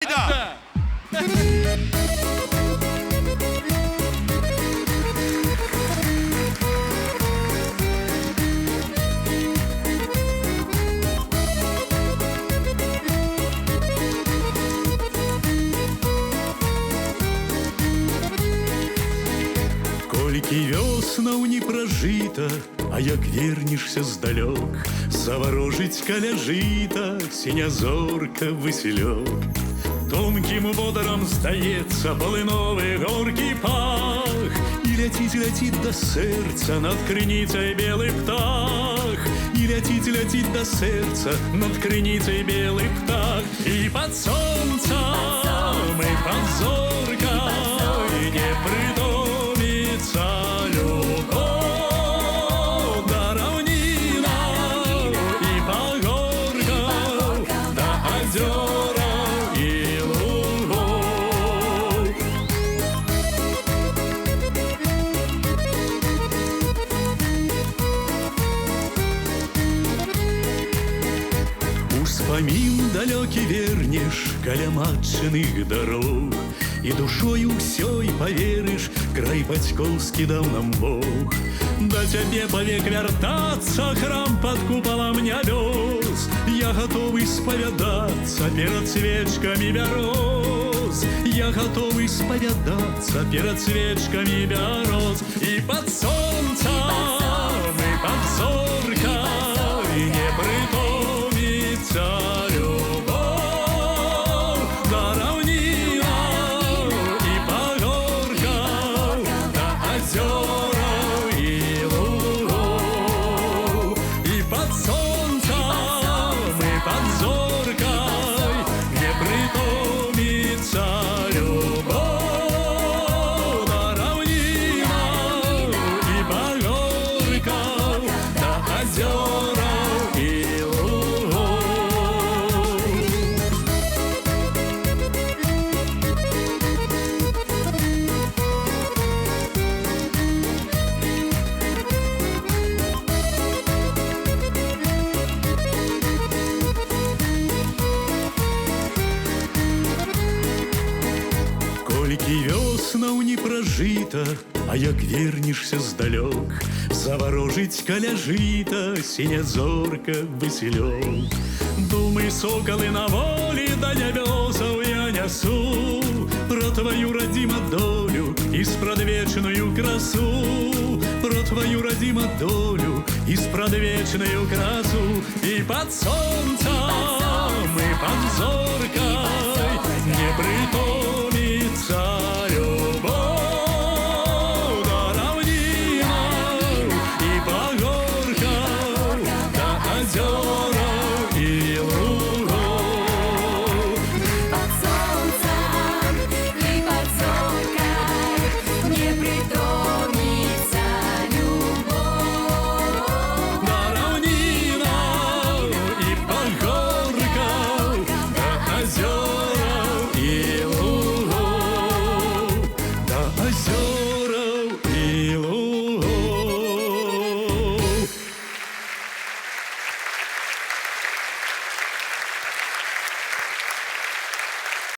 Да. Колькі вёснаў не пражыта, а як вернешся здалёк, заворожыць каля жыта сіня-зорка васілёк. Тонкім водарам здаецца балыновы горкі пах, і ляціць да сэрца над крыніцай белы птах, і ляціць да сэрца над крыніцай белы птах. І пад сонцам, і пад зоркай не прытоміцца любоў да раўнінаў і пагоркаў, да азёраў і лугоў. Успамін далёкі вернеш каля матчыных дарог, і душою ўсёй паверыш, край бацькоўскі даў нам Бог. Да цябе павек вяртацца, храм пад купалам нябёс. Я гатовы спавядацца перад свечкамі бяроз. Я гатовы спавядацца перад свечкамі бяроз. І пад сонцам, і пад зоркай не прытоміцца любоў да раўнінаў і пагоркаў, да азёраў і лугоў. І пад сонцам, і пад зоркай не прытоміцца любоў да раўнінаў і пагоркаў, да азёраў і лугоў. Колькі вёснаў не пражыта, а як вернешся здалёк, заворожыць каля жыта сіня-зорка васілёк. Думы сокалы на волі да нябёсаў я нясу пра тваю радзіма долю і спрадвечную красу, пра тваю радзіма долю і спрадвечную красу. І пад сонцам, і пад зоркай